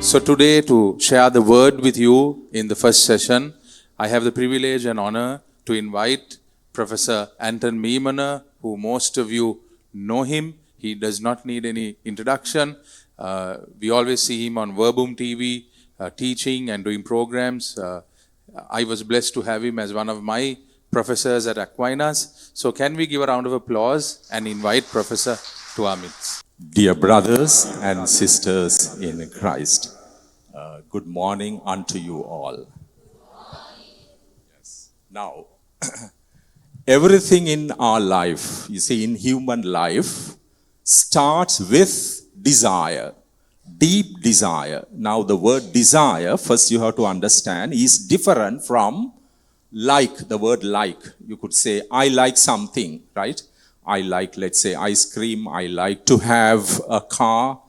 So today, to share the word with you in the first session, I have the privilege and honor to invite Professor Anton Meemana, who most of you know him. He does not need any introduction. We always see him on Vallooran TV, teaching and doing programs. I was blessed to have him as one of my professors at Aquinas. So can we give a round of applause and invite Professor to our midst? Dear brothers and sisters in Christ, good morning unto you all. Yes. Now, everything in our life, you see, in human life, starts with desire, deep desire. Now, the word desire, first you have to understand, is different from like, the word like. You could say, I like something, right? I like, let's say, ice cream. I like to have a car.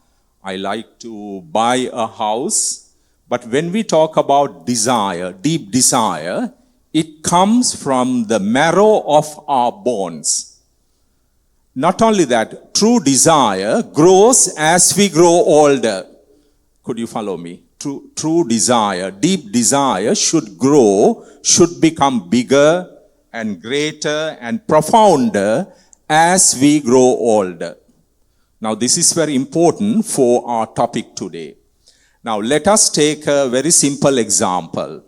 I like to buy a house. But when we talk about desire, deep desire, it comes from the marrow of our bones. Not only that, true desire grows as we grow older. Could you follow me? True desire, deep desire should grow, should become bigger and greater and profounder as we grow older. Now, this is very important for our topic today. Now, let us take a very simple example.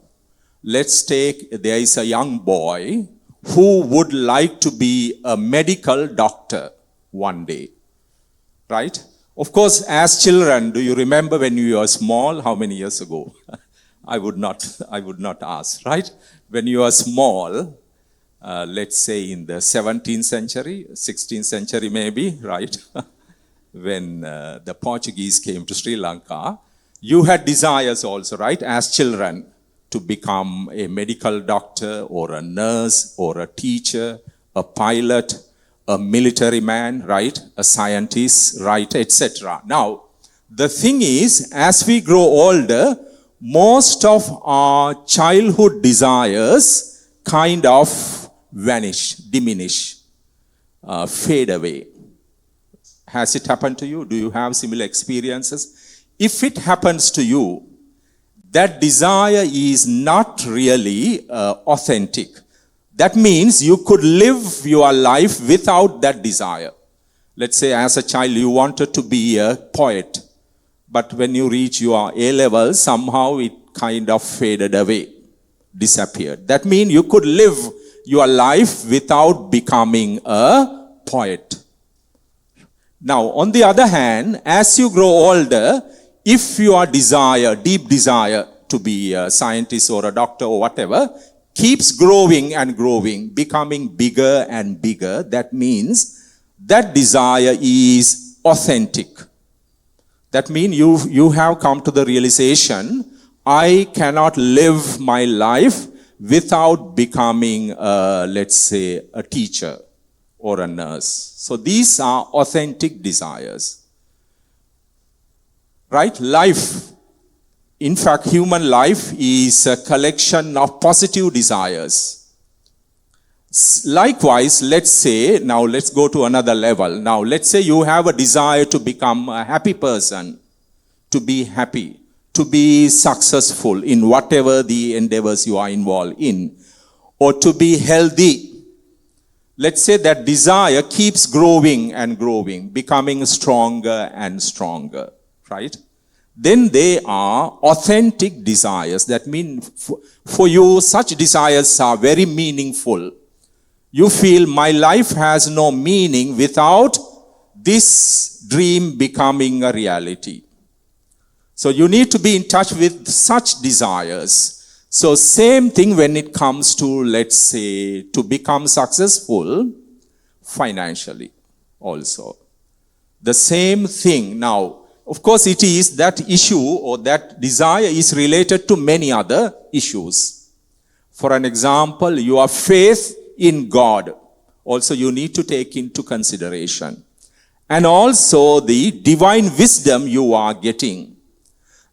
Let's take, there is a young boy who would like to be a medical doctor one day, right? Of course, as children, do you remember when you were small? How many years ago? I would not ask, right? When you are small, let's say in the 17th century, 16th century maybe, right? When the Portuguese came to Sri Lanka, you had desires also, right? As children, to become a medical doctor or a nurse or a teacher, a pilot, a military man, right? A scientist, right? Etc. Now, the thing is, as we grow older, most of our childhood desires kind of vanish, diminish, fade away. Has it happened to you? Do you have similar experiences? If it happens to you, that desire is not really authentic. That means you could live your life without that desire. Let's say as a child you wanted to be a poet, but when you reach your A-level, somehow it kind of faded away, disappeared. That means you could live your life without becoming a poet. Now, on the other hand, as you grow older, if your desire, deep desire to be a scientist or a doctor or whatever, keeps growing and growing, becoming bigger and bigger, that means that desire is authentic. That means you have come to the realization, I cannot live my life without becoming, let's say, a teacher or a nurse. So these are authentic desires. Right? Life, in fact, human life is a collection of positive desires. Likewise, let's say, now let's go to another level. Now, let's say you have a desire to become a happy person, to be happy, to be successful in whatever the endeavors you are involved in, or to be healthy. Let's say that desire keeps growing and growing, becoming stronger and stronger, right? Then they are authentic desires. That means for you, such desires are very meaningful. You feel my life has no meaning without this dream becoming a reality. So you need to be in touch with such desires. So same thing when it comes to, let's say, to become successful financially also. The same thing. Now, of course, it is that issue or that desire is related to many other issues. For an example, your faith in God also you need to take into consideration. And also the divine wisdom you are getting.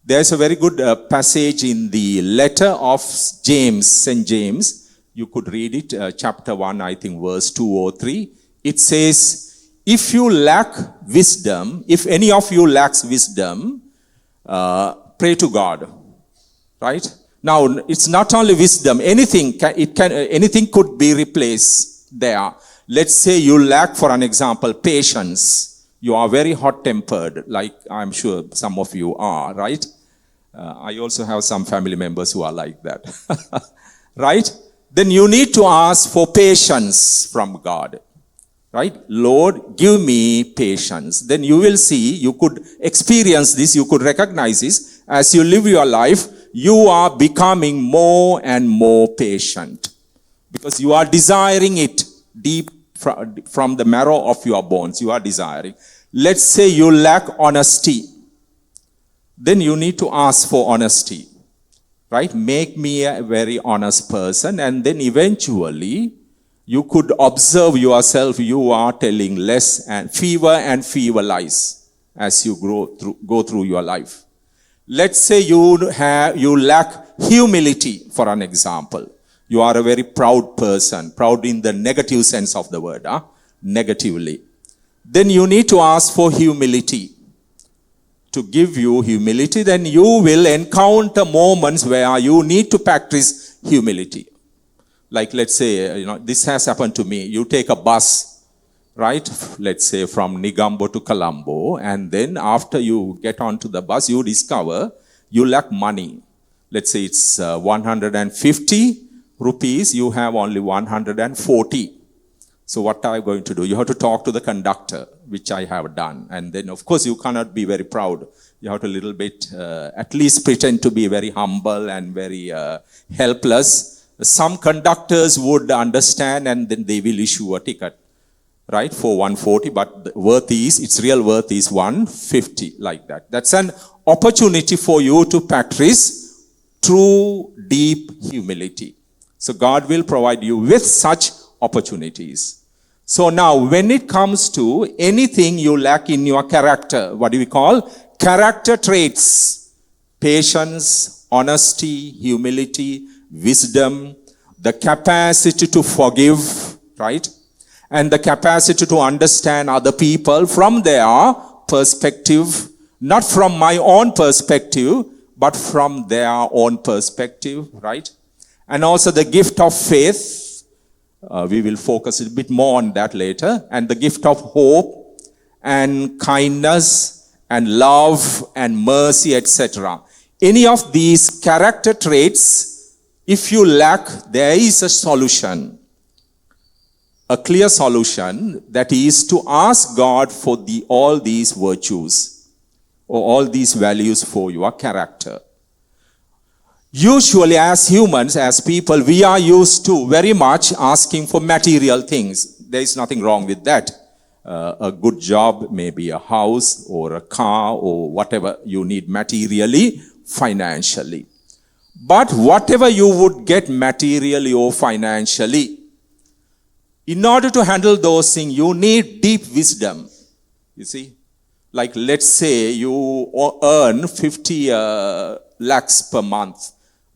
There's a very good passage in the letter of James, St. James. You could read it, chapter 1, I think, verse 2 or 3. It says, if you lack wisdom, if any of you lacks wisdom, pray to God. Right? Now, it's not only wisdom. Anything could be replaced there. Let's say you lack, for an example, patience. You are very hot-tempered, like I'm sure some of you are, right? I also have some family members who are like that. Right? Then you need to ask for patience from God. Right? Lord, give me patience. Then you will see, you could experience this, you could recognize this. As you live your life, you are becoming more and more patient. Because you are desiring it deep from the marrow of your bones. You are desiring. Let's say you lack honesty. Then you need to ask for honesty. Right? Make me a very honest person. And then eventually, you could observe yourself, you are telling less and fewer lies as you go through your life. Let's say you lack humility, for an example. You are a very proud person, proud in the negative sense of the word, negatively. Then you need to ask for humility. To give you humility, then you will encounter moments where you need to practice humility. Like, let's say, this has happened to me. You take a bus, right? Let's say from Negombo to Colombo, and then after you get onto the bus, you discover you lack money. Let's say it's 150 rupees, you have only 140. So what are you going to do? You have to talk to the conductor, which I have done. And then, of course, you cannot be very proud. You have to little bit, at least pretend to be very humble and very helpless. Some conductors would understand, and then they will issue a ticket, right, for 140, but the its real worth is 150, like that. That's an opportunity for you to practice true, deep humility. So God will provide you with such opportunities. So now, when it comes to anything you lack in your character, what do we call? Character traits. Patience, honesty, humility, wisdom, the capacity to forgive, right? And the capacity to understand other people from their perspective, not from my own perspective, but from their own perspective, right? And also the gift of faith. We will focus a bit more on that later. And the gift of hope and kindness and love and mercy, etc. Any of these character traits, if you lack, there is a solution. A clear solution, that is to ask God for all these virtues or all these values for your character. Usually as humans, as people, we are used to very much asking for material things. There is nothing wrong with that. A good job, maybe a house or a car or whatever you need materially, financially. But whatever you would get materially or financially, in order to handle those things, you need deep wisdom. You see? Like, let's say you earn 50 lakhs per month.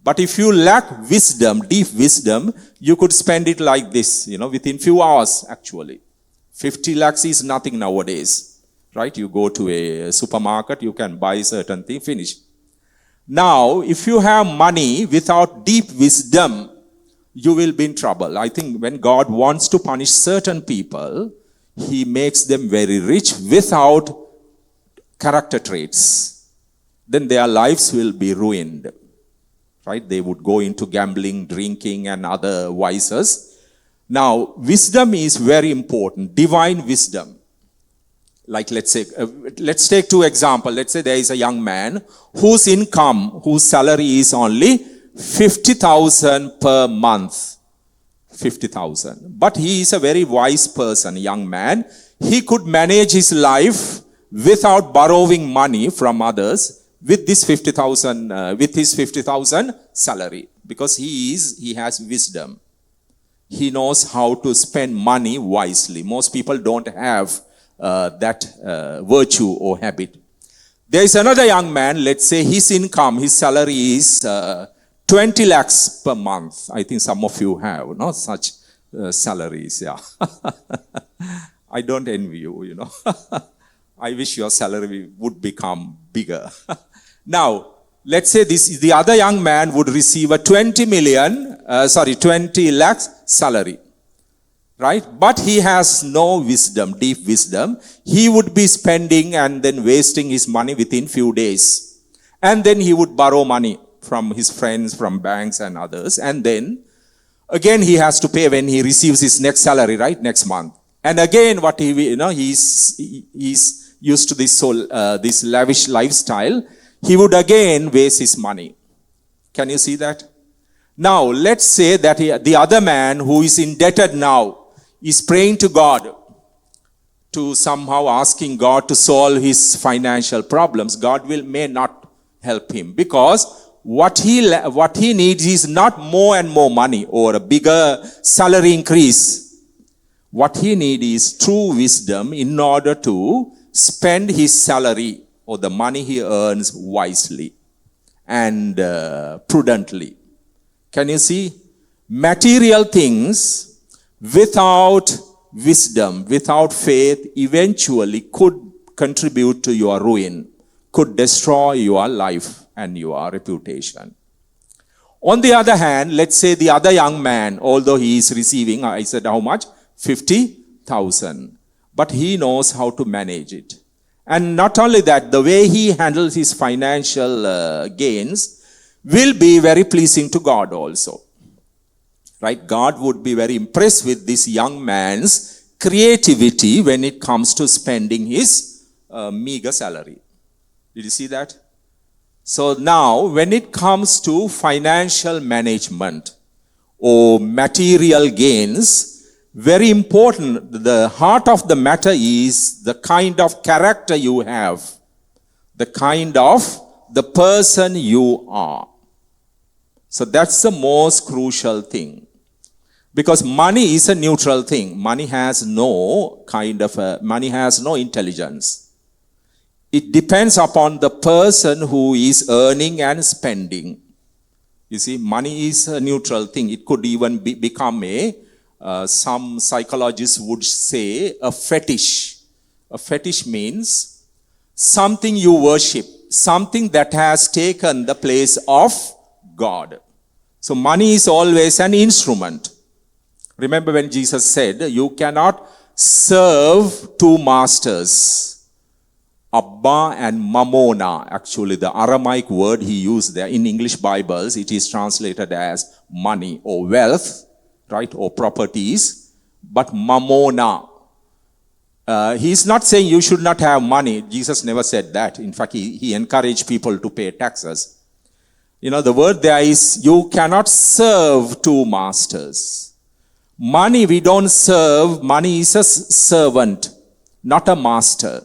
But if you lack wisdom, deep wisdom, you could spend it like this, within few hours, actually. 50 lakhs is nothing nowadays, right? You go to a supermarket, you can buy certain thing, finish. Now, if you have money without deep wisdom, you will be in trouble. I think when God wants to punish certain people, He makes them very rich without character traits. Then their lives will be ruined. Right? They would go into gambling, drinking, and other vices. Now, wisdom is very important. Divine wisdom. Like, let's take two examples. Let's say there is a young man whose salary is only 50,000 per month. 50,000. But he is a very wise person, young man. He could manage his life without borrowing money from others with this 50,000, with his 50,000 salary, because he has wisdom. He knows how to spend money wisely. Most people don't have that virtue or habit. There is another young man, let's say his salary is 20 lakhs per month. I think some of you have, such salaries, yeah. I don't envy you, I wish your salary would become bigger. Now, let's say the other young man would receive a 20 lakhs salary. Right? But he has no wisdom, deep wisdom. He would be spending and then wasting his money within few days. And then he would borrow money from his friends, from banks and others. And then again he has to pay when he receives his next salary, right? Next month. And again he's used to this lavish lifestyle. He would again waste his money. Can you see that? Now, let's say that the other man who is indebted now is praying to God, to somehow asking God to solve his financial problems. God may not help him, because what he needs is not more and more money or a bigger salary increase. What he needs is true wisdom in order to spend his salary or the money he earns wisely and prudently. Can you see? Material things without wisdom, without faith, eventually could contribute to your ruin, could destroy your life and your reputation. On the other hand, let's say the other young man, although he is receiving, I said how much? 50,000. But he knows how to manage it. And not only that, the way he handles his financial gains will be very pleasing to God also. Right? God would be very impressed with this young man's creativity when it comes to spending his meager salary. Did you see that? So now, when it comes to financial management or material gains, very important, the heart of the matter is the kind of character you have, the kind of the person you are. So that's the most crucial thing. Because money is a neutral thing. Money has no intelligence. It depends upon the person who is earning and spending. You see, money is a neutral thing. It could even become some psychologists would say, a fetish. A fetish means something you worship, something that has taken the place of God. So money is always an instrument. Remember when Jesus said, you cannot serve two masters. Abba and Meemana, actually the Aramaic word he used there. In English Bibles, it is translated as money or wealth, right, or properties. But Meemana, he's not saying you should not have money. Jesus never said that. In fact, he encouraged people to pay taxes. The word there is, you cannot serve two masters. Money we don't serve. Money is a servant, not a master.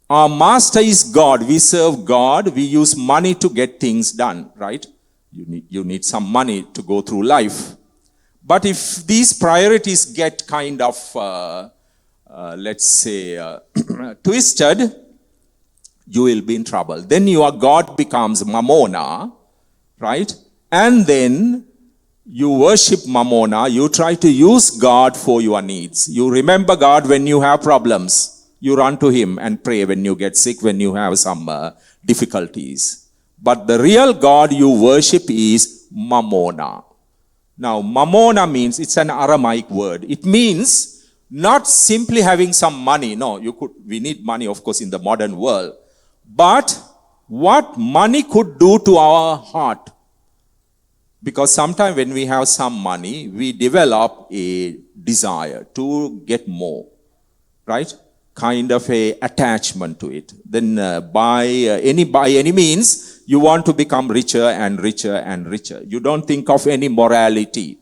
Our master is God. We serve God. We use money to get things done, right? You need some money to go through life. But if these priorities get kind of, twisted, you will be in trouble. Then your God becomes Meemana, right? And then you worship Meemana. You try to use God for your needs. You remember God when you have problems. You run to him and pray when you get sick, when you have some difficulties. But the real God you worship is Meemana. Now, Meemana means, it's an Aramaic word. It means not simply having some money. No, we need money, of course, in the modern world. But what money could do to our heart. Because sometimes when we have some money, we develop a desire to get more. Right? Kind of a attachment to it. Then by any means, you want to become richer and richer and richer. You don't think of any morality,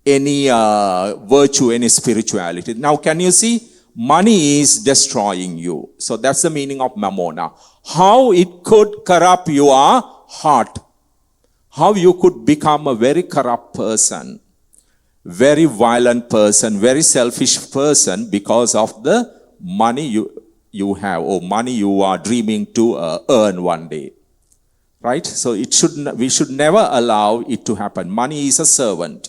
any virtue, any spirituality. Now, can you see? Money is destroying you. So that's the meaning of Meemana. How it could corrupt your heart. How you could become a very corrupt person, very violent person, very selfish person because of the money you have or money you are dreaming to earn one day. Right? So we should never allow it to happen. Money is a servant.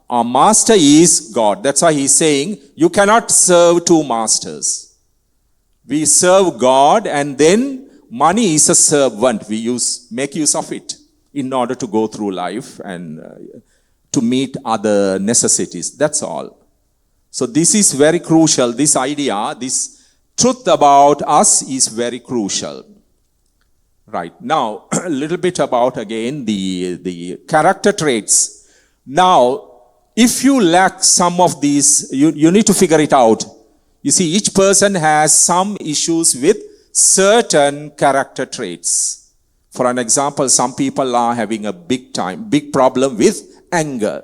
Our master is God. That's why he's saying, you cannot serve two masters. We serve God, and then money is a servant. We make use of it in order to go through life and to meet other necessities. That's all. So this is very crucial. This idea, this truth about us is very crucial. Right. Now, a little bit about, again, the character traits. Now, if you lack some of these, you need to figure it out. You see, each person has some issues with certain character traits. For an example, some people are having a big problem with anger.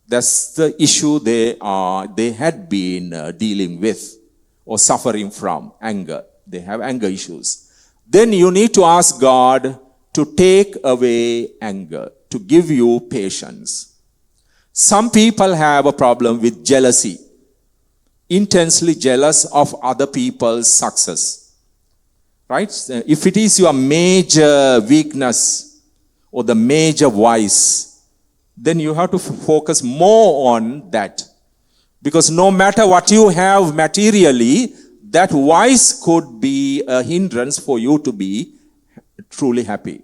That's the issue they had been dealing with or suffering from, anger. They have anger issues. Then you need to ask God to take away anger, to give you patience. Some people have a problem with jealousy, intensely jealous of other people's success. Right? If it is your major weakness or the major vice, then you have to focus more on that. Because no matter what you have materially, that vice could be a hindrance for you to be truly happy.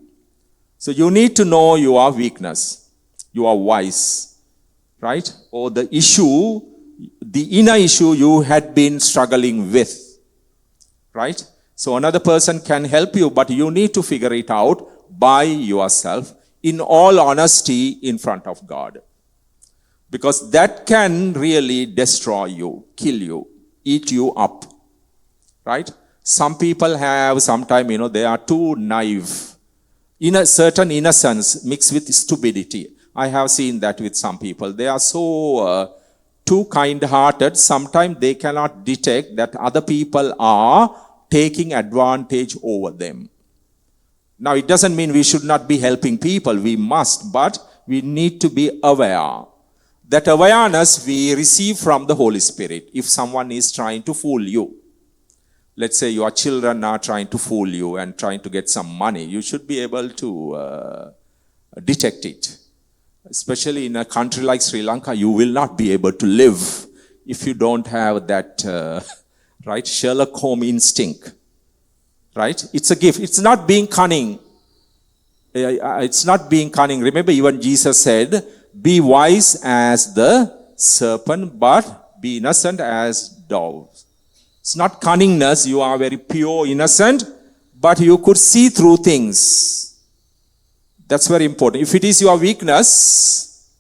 So you need to know your weakness, your vice, right? Or the issue, the inner issue you had been struggling with, right? So another person can help you, but you need to figure it out by yourself in all honesty in front of God. Because that can really destroy you, kill you, eat you up. Right? Some people have, sometimes, they are too naive. In a certain innocence mixed with stupidity. I have seen that with some people. They are so too kind-hearted. Sometimes they cannot detect that other people are taking advantage over them. Now, it doesn't mean we should not be helping people. We must, but we need to be aware. That awareness we receive from the Holy Spirit. If someone is trying to fool you, let's say your children are trying to fool you and trying to get some money, you should be able to detect it. Especially in a country like Sri Lanka, you will not be able to live if you don't have that, right, Sherlock Holmes instinct. Right? It's a gift. It's not being cunning. It's not being cunning. Remember, even Jesus said, be wise as the serpent, but be innocent as doves. It's not cunningness. You are very pure, innocent, but you could see through things. That's very important. If it is your weakness,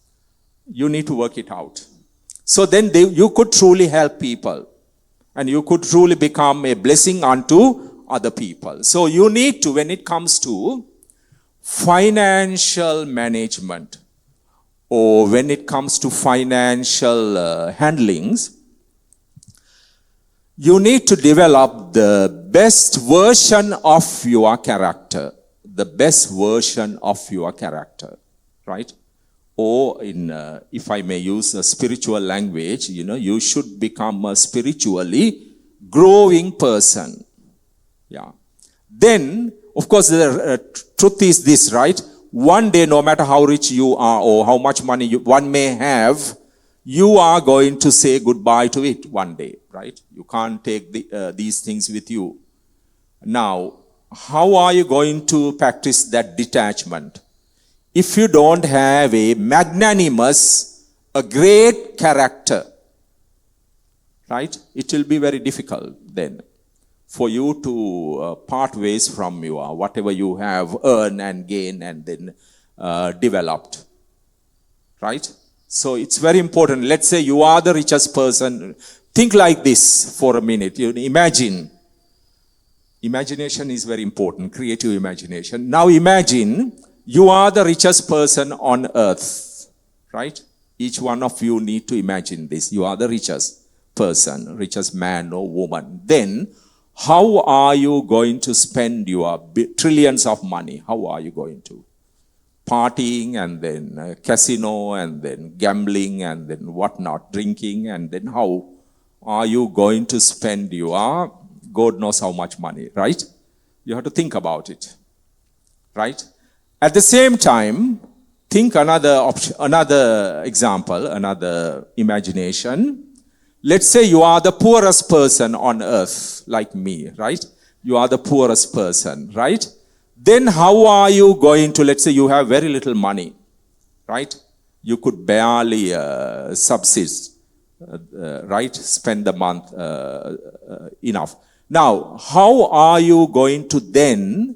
you need to work it out. So then you could truly help people. And you could truly become a blessing unto other people. So you need to, when it comes to financial management, or when it comes to financial handlings, you need to develop the best version of your character. The best version of your character, right? Or if I may use a spiritual language, you should become a spiritually growing person. Yeah. Then, of course, the truth is this, right? One day, no matter how rich you are or how much money one may have, you are going to say goodbye to it one day, right? You can't take these things with you. Now, how are you going to practice that detachment? If you don't have a magnanimous, a great character, right? It will be very difficult then for you to part ways from whatever you have earned and gained and then developed, right? So it's very important. Let's say you are the richest person. Think like this for a minute. Imagine. Imagination is very important, creative imagination. Now imagine you are the richest person on earth, right? Each one of you need to imagine this. You are the richest person, richest man or woman. Then, how are you going to spend your trillions of money? How are you going to? Partying and then casino and then gambling and then whatnot, drinking, and then how are you going to spend your God knows how much money, right? You have to think about it, right? At the same time, think another example, another imagination. Let's say you are the poorest person on earth, like me, right? You are the poorest person, right? Then how are you going to, let's say you have very little money, right? You could barely subsist, right? Spend the month enough. Now, how are you going to then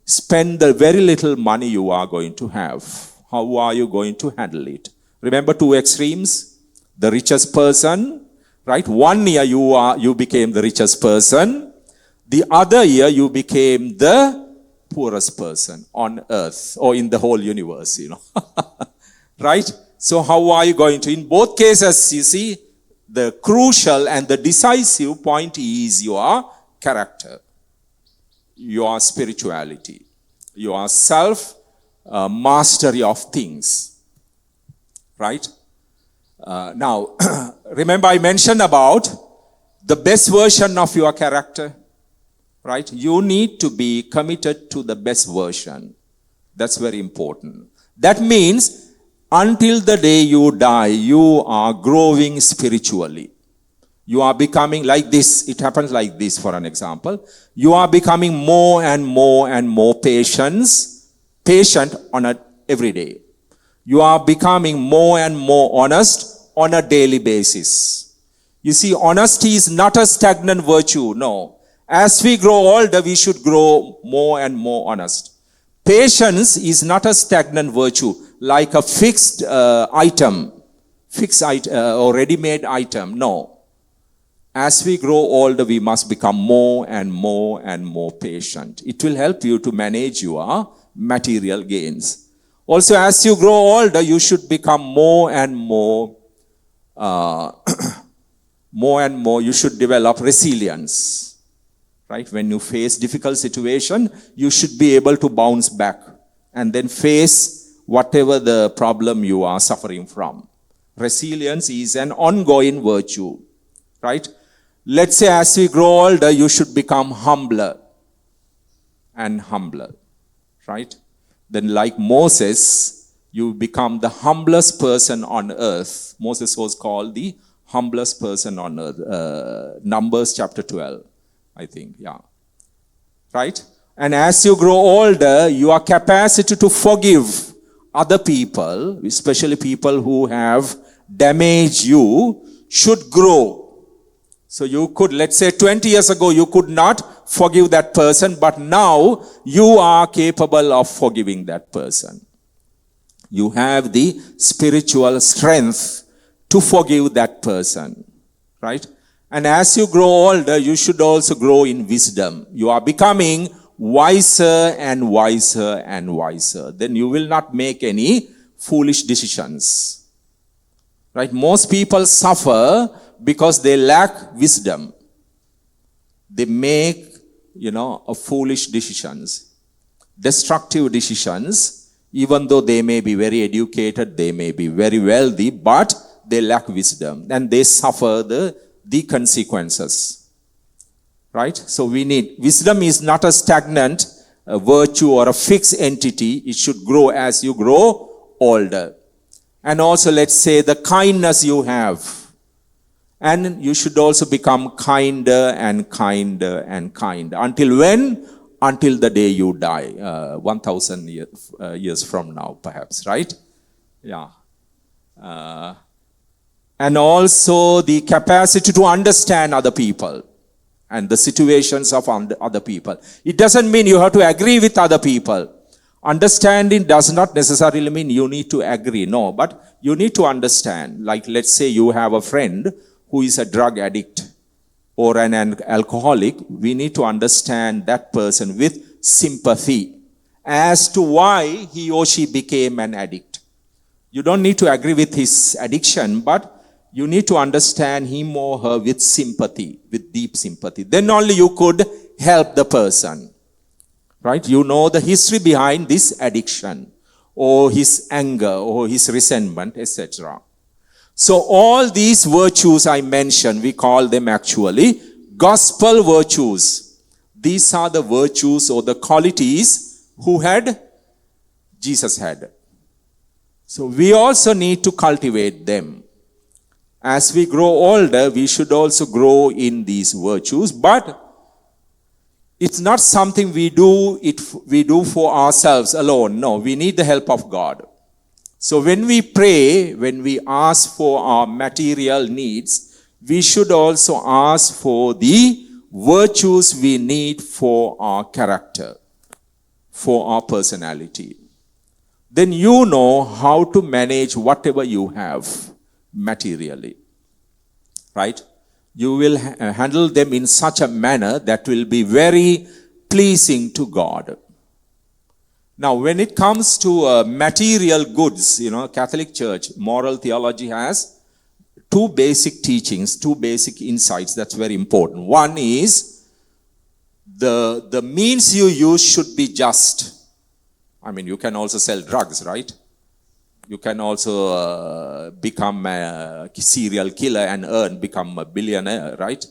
spend the very little money you are going to have? How are you going to handle it? Remember two extremes? The richest person, right? 1 year you became the richest person. The other year you became the poorest person on earth or in the whole universe, right? So how are you going to? In both cases, you see, the crucial and the decisive point is your character, your spirituality, your self-mastery of things, right? Now, remember I mentioned about the best version of your character, right? You need to be committed to the best version. That's very important. That means until the day you die, you are growing spiritually. You are becoming like this. It happens like this, for an example. You are becoming more and more and more patient on every day. You are becoming more and more honest on a daily basis. You see, honesty is not a stagnant virtue, no. As we grow older, we should grow more and more honest. Patience is not a stagnant virtue, like a fixed item or ready-made item, no. As we grow older, we must become more and more and more patient. It will help you to manage your material gains. Also, as you grow older, you should become more and more, you should develop resilience. Right? When you face difficult situation, you should be able to bounce back and then face whatever the problem you are suffering from. Resilience is an ongoing virtue. Right? Let's say as we grow older, you should become humbler and humbler. Right? Then like Moses, you become the humblest person on earth. Moses was called the humblest person on earth. Numbers chapter 12. I think, yeah. Right? And as you grow older, your capacity to forgive other people, especially people who have damaged you, should grow. So you could, let's say 20 years ago, you could not forgive that person, but now you are capable of forgiving that person. You have the spiritual strength to forgive that person. Right? And as you grow older, you should also grow in wisdom. You are becoming wiser and wiser and wiser. Then you will not make any foolish decisions. Right? Most people suffer because they lack wisdom. They make, foolish decisions, destructive decisions, even though they may be very educated, they may be very wealthy, but they lack wisdom and they suffer the consequences. Right? So wisdom is not a stagnant virtue or a fixed entity. It should grow as you grow older. And also, let's say the kindness you have. And you should also become kinder and kinder and kinder. Until when? Until the day you die. 1,000 years from now, perhaps. Right? Yeah. And also the capacity to understand other people and the situations of other people. It doesn't mean you have to agree with other people. Understanding does not necessarily mean you need to agree, no, but you need to understand. Like, let's say you have a friend who is a drug addict or an alcoholic. We need to understand that person with sympathy as to why he or she became an addict. You don't need to agree with his addiction, but you need to understand him or her with sympathy, with deep sympathy. Then only you could help the person. Right? You know the history behind this addiction, or his anger, or his resentment, etc. So all these virtues I mentioned, we call them actually gospel virtues. These are the virtues or the qualities Jesus had. So we also need to cultivate them. As we grow older, we should also grow in these virtues, but It's not something we do for ourselves alone. No, we need the help of God. So when we pray, when we ask for our material needs, we should also ask for the virtues we need for our character, for our personality. Then you know how to manage whatever you have materially. Right? You will handle them in such a manner that will be very pleasing to God. Now, when it comes to material goods, Catholic Church, moral theology has two basic teachings, two basic insights that's very important. One is the means you use should be just. I mean, you can also sell drugs, right? You can also become a serial killer and become a billionaire, right?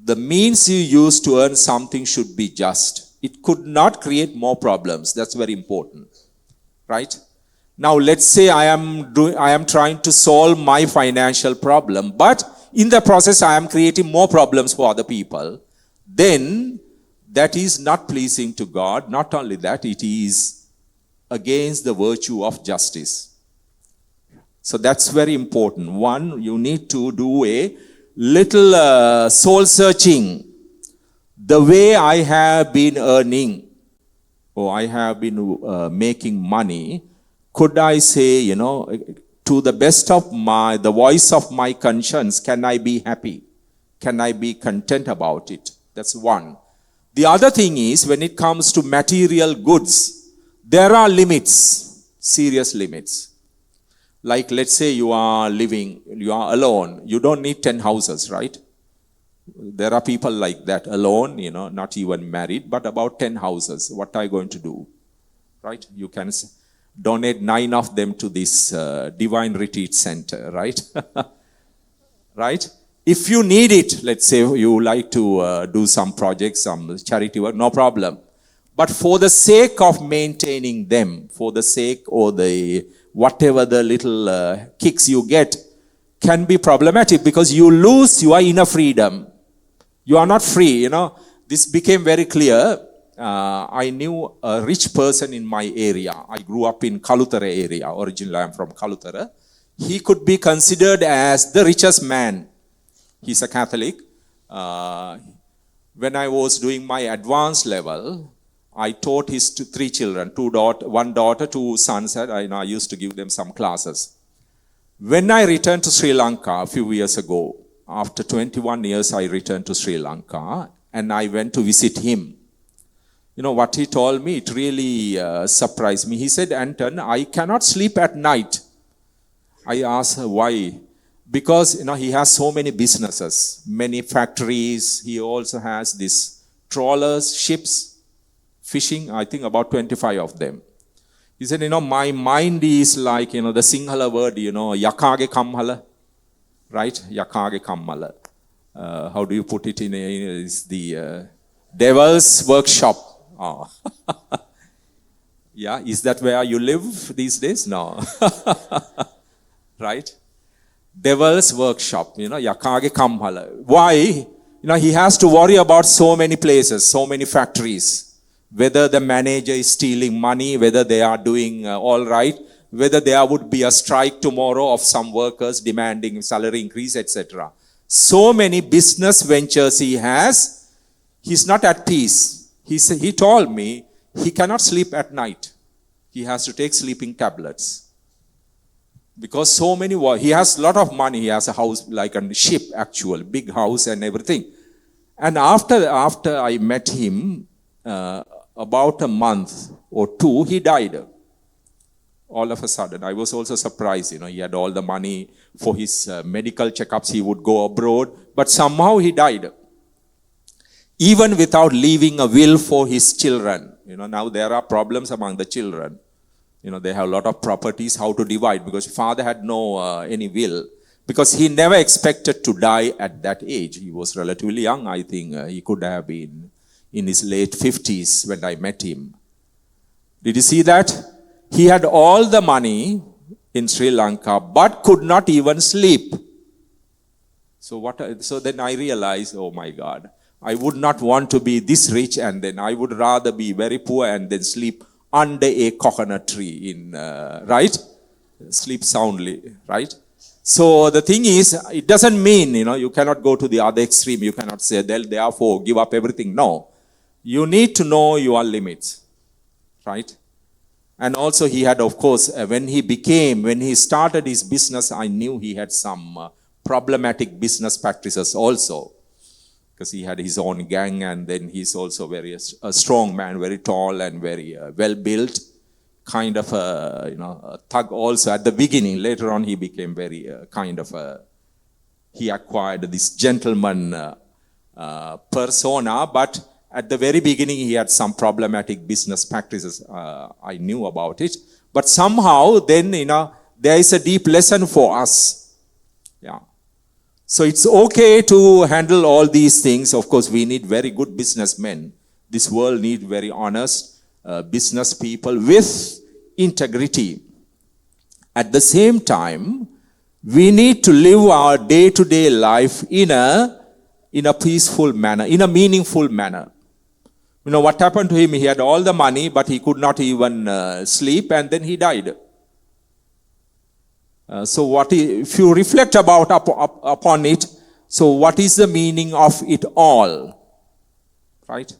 The means you use to earn something should be just. It could not create more problems. That's very important, right? Now, let's say I am trying to solve my financial problem, but in the process I am creating more problems for other people. Then that is not pleasing to God. Not only that, it is against the virtue of justice. So that's very important. One, you need to do a little soul searching. The way I have been earning, or I have been making money, could I say, to the best of the voice of my conscience, can I be happy? Can I be content about it? That's one. The other thing is, when it comes to material goods, there are limits, serious limits. Like, let's say you are alone. You don't need 10 houses, right? There are people like that, alone, not even married, but about 10 houses. What are you going to do? Right? You can donate 9 of them to this divine retreat center, right? Right? If you need it, let's say you like to do some projects, some charity work, no problem. But for the sake of maintaining them, for the sake or whatever the little kicks you get, can be problematic because you lose your inner freedom. You are not free, This became very clear. I knew a rich person in my area. I grew up in Kalutara area. Originally, I am from Kalutara. He could be considered as the richest man. He's a Catholic. When I was doing my advanced level, I taught his 3 children, 1 daughter, 2 sons. I used to give them some classes. When I returned to Sri Lanka a few years ago, after 21 years, I returned to Sri Lanka and I went to visit him. What he told me, it really surprised me. He said, Anton, I cannot sleep at night. I asked why. Because, he has so many businesses, many factories. He also has these trawlers, ships, fishing, I think about 25 of them. He said, my mind is like, the Sinhala word, yakage kamhala, right? Yakage kamhala. How do you put it in is the devil's workshop. Oh. Yeah, is that where you live these days? No. Right? Devil's workshop, yakage kamhala. Why? He has to worry about so many places, so many factories. Whether the manager is stealing money, whether they are doing all right, whether there would be a strike tomorrow of some workers demanding salary increase, etc. So many business ventures he has, he's not at peace. He told me he cannot sleep at night. He has to take sleeping tablets. Because so many, he has a lot of money. He has a house like a ship, actual, big house and everything. And after I met him, about a month or 2, he died. All of a sudden. I was also surprised, he had all the money for his medical checkups. He would go abroad, but somehow he died. Even without leaving a will for his children. Now there are problems among the children. They have a lot of properties, how to divide, because father had no any will. Because he never expected to die at that age. He was relatively young, I think. He could have been in his late 50s when I met him. Did you see that? He had all the money in Sri Lanka, but could not even sleep. So then I realized, oh my God, I would not want to be this rich, and then I would rather be very poor and then sleep under a coconut tree right? Sleep soundly, right? So the thing is, it doesn't mean, you cannot go to the other extreme. You cannot say, therefore, give up everything. No. You need to know your limits, right? And also he had, of course, when he started his business, I knew he had some problematic business practices also. Because he had his own gang, and then he's also a strong man, very tall and very well-built. Kind of a thug also at the beginning. Later on, he became very he acquired this gentleman persona, but at the very beginning, he had some problematic business practices. I knew about it. But somehow, then, there is a deep lesson for us. Yeah. So it's okay to handle all these things. Of course, we need very good businessmen. This world needs very honest business people with integrity. At the same time, we need to live our day-to-day life in a peaceful manner, in a meaningful manner. What happened to him? He had all the money, but he could not even sleep, and then he died. So if you reflect upon it, so what is the meaning of it all? Right?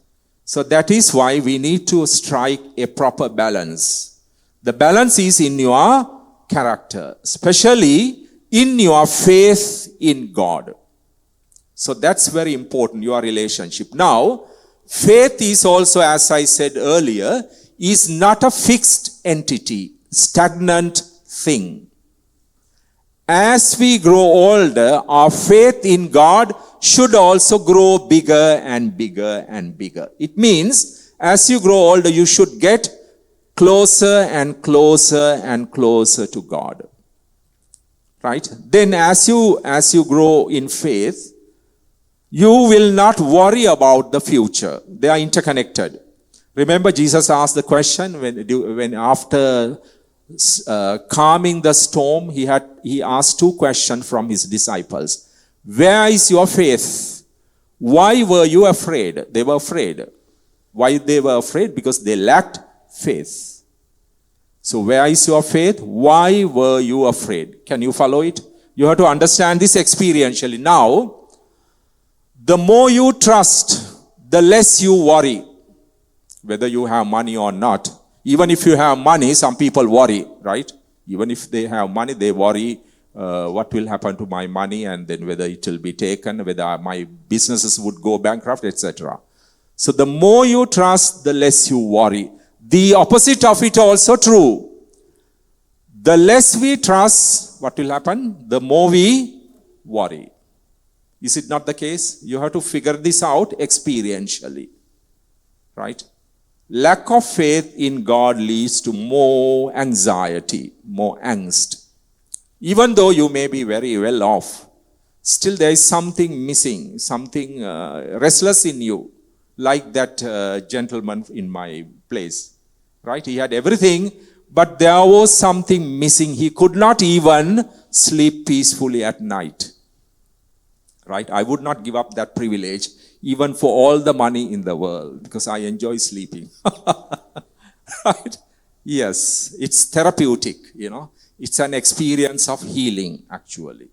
So that is why we need to strike a proper balance. The balance is in your character, especially in your faith in God. So that's very important, your relationship. Now, faith is also, as I said earlier, is not a fixed entity, stagnant thing. As we grow older, our faith in God should also grow bigger and bigger and bigger. It means, as you grow older, you should get closer and closer and closer to God. Right? Then as you grow in faith, you will not worry about the future. They are interconnected. Remember, Jesus asked the question when after calming the storm, he asked two questions from his disciples. Where is your faith? Why were you afraid? They were afraid. Why they were afraid? Because they lacked faith. So where is your faith? Why were you afraid? Can you follow it? You have to understand this experientially. Now, the more you trust, the less you worry. Whether you have money or not. Even if you have money, some people worry, right? Even if they have money, they worry what will happen to my money, and then whether it will be taken, whether my businesses would go bankrupt, etc. So the more you trust, the less you worry. The opposite of it also true. The less we trust, what will happen? The more we worry. Is it not the case? You have to figure this out experientially. Right? Lack of faith in God leads to more anxiety, more angst. Even though you may be very well off, still there is something missing, something restless in you, like that gentleman in my place. Right? He had everything, but there was something missing. He could not even sleep peacefully at night. Right? I would not give up that privilege, even for all the money in the world, because I enjoy sleeping. Right? Yes, it's therapeutic, It's an experience of healing, actually.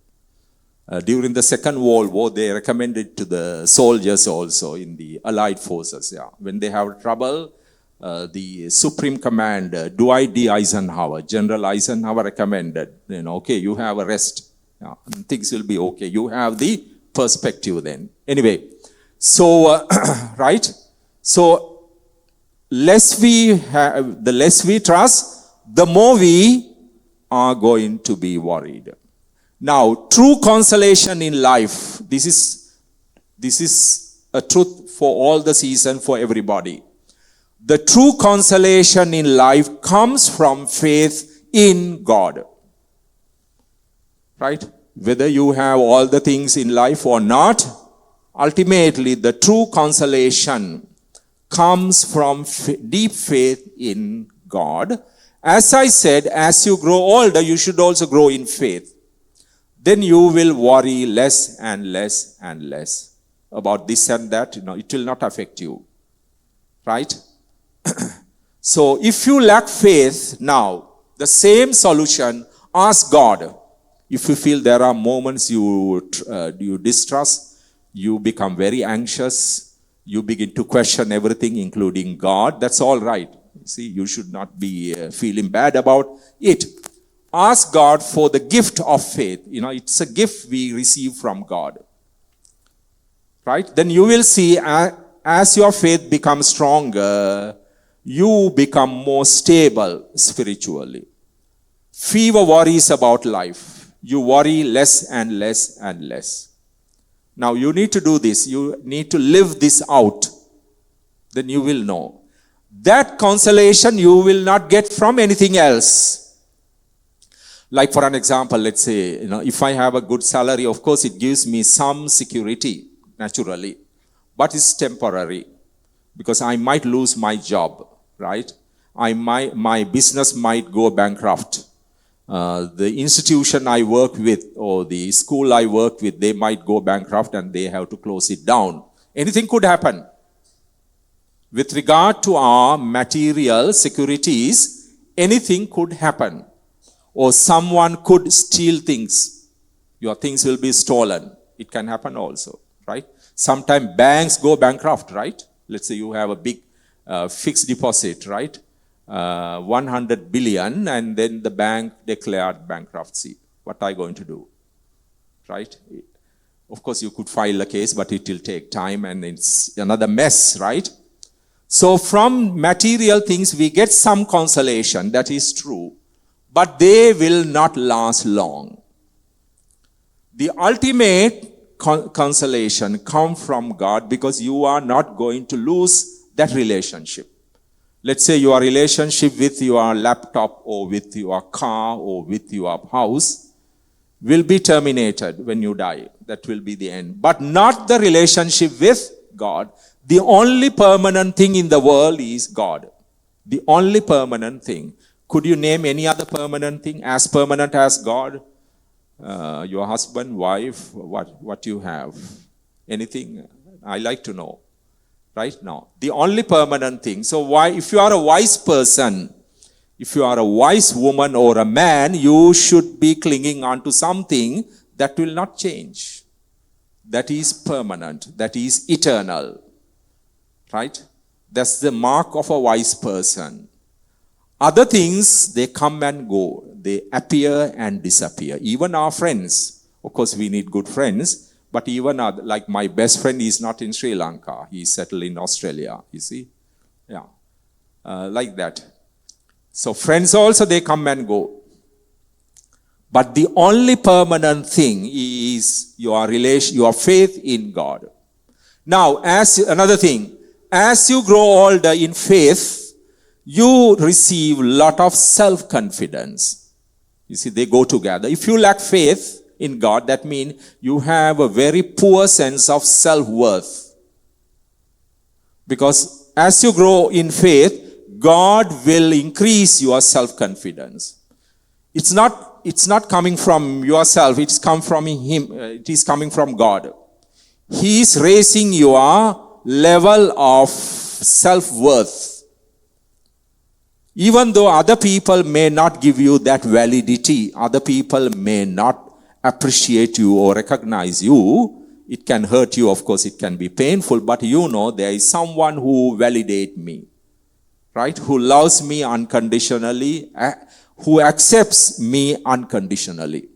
During the Second World War, they recommended to the soldiers also in the Allied forces. Yeah. When they have trouble, the Supreme Commander, Dwight D. Eisenhower, General Eisenhower recommended, okay, you have a rest. Yeah, and things will be okay. You have the perspective then. Anyway, so, right? So, the less we trust, the more we are going to be worried. Now, true consolation in life, this is a truth for all the season, for everybody. The true consolation in life comes from faith in God. Right? Whether you have all the things in life or not, ultimately the true consolation comes from deep faith in God. As I said, as you grow older, you should also grow in faith. Then you will worry less and less and less. about this and that, it will not affect you. Right? So if you lack faith now, the same solution, ask God. If you feel there are moments you distrust, you become very anxious, you begin to question everything, including God, that's all right. See, you should not be feeling bad about it. Ask God for the gift of faith. It's a gift we receive from God. Right? Then you will see, as your faith becomes stronger, you become more stable spiritually. Fewer worries about life. You worry less and less and less. Now you need to do this. You need to live this out. Then you will know. That consolation you will not get from anything else. Like for an example, let's say, if I have a good salary, of course it gives me some security, naturally. But it's temporary. Because I might lose my job, right? My business might go bankrupt. The institution I work with or the school I work with, they might go bankrupt and they have to close it down. Anything could happen. With regard to our material securities, anything could happen. Or someone could steal things. Your things will be stolen. It can happen also, right? Sometimes banks go bankrupt, right? Let's say you have a big fixed deposit, right? 100 billion, and then the bank declared bankruptcy. What are you going to do? Right? Of course, you could file a case, but it will take time and it's another mess, right? So from material things, we get some consolation. That is true. But they will not last long. The ultimate consolation comes from God because you are not going to lose that relationship. Let's say your relationship with your laptop or with your car or with your house will be terminated when you die. That will be the end. But not the relationship with God. The only permanent thing in the world is God. The only permanent thing. Could you name any other permanent thing as permanent as God? Your husband, wife, what you have? Anything? I like to know. Right now, the only permanent thing. So why, if you are a wise person, if you are a wise woman or a man, you should be clinging on to something that will not change. That is permanent. That is eternal. Right? That's the mark of a wise person. Other things, they come and go. They appear and disappear. Even our friends. Of course, we need good friends. But even like my best friend is not in Sri Lanka. He's settled in Australia, you see. Yeah. Like that. So friends also, they come and go. But the only permanent thing is your faith in God. Now, another thing, as you grow older in faith, you receive a lot of self-confidence. You see, they go together. If you lack faith in God, that means you have a very poor sense of self-worth. Because as you grow in faith, God will increase your self-confidence. It's not coming from yourself, it's come from Him, it is coming from God. He is raising your level of self-worth. Even though other people may not give you that validity, other people may not appreciate you or recognize you, it can hurt you, of course, it can be painful, but you know there is someone who validates me, right? Who loves me unconditionally, who accepts me unconditionally.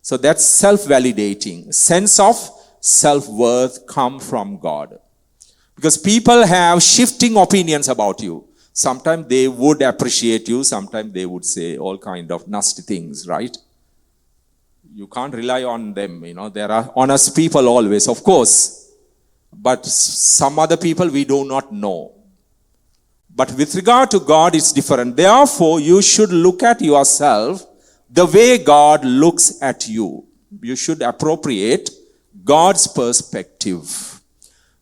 So that's self-validating. Sense of self-worth comes from God. Because people have shifting opinions about you. Sometimes they would appreciate you, sometimes they would say all kind of nasty things, right? You can't rely on them, there are honest people always, of course. But some other people we do not know. But with regard to God, it's different. Therefore, you should look at yourself the way God looks at you. You should appropriate God's perspective.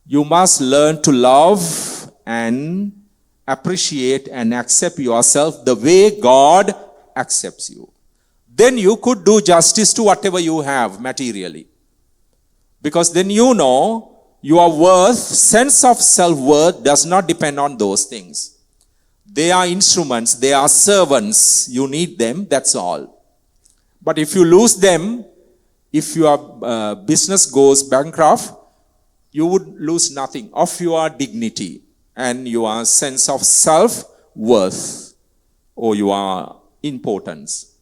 You must learn to love and appreciate and accept yourself the way God accepts you. Then you could do justice to whatever you have materially. Because then you know Your worth, sense of self-worth does not depend on those things. They are instruments, they are servants. You need them, that's all. But if you lose them, if your business goes bankrupt, you would lose nothing of your dignity and your sense of self-worth or your importance.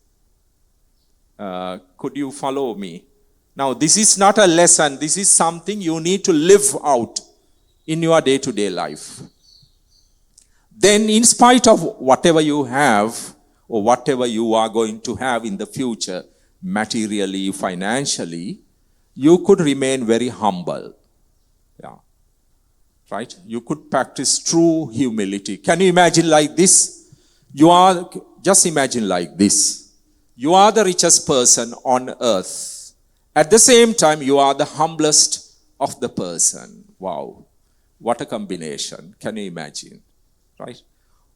Could you follow me? Now, this is not a lesson. This is something you need to live out in your day-to-day life. Then, in spite of whatever you have or whatever you are going to have in the future, materially, financially, you could remain very humble. Yeah. Right? You could practice true humility. Can you imagine like this? Just imagine like this. You are the richest person on earth. At the same time, you are the humblest of the person. Wow. What a combination. Can you imagine? Right?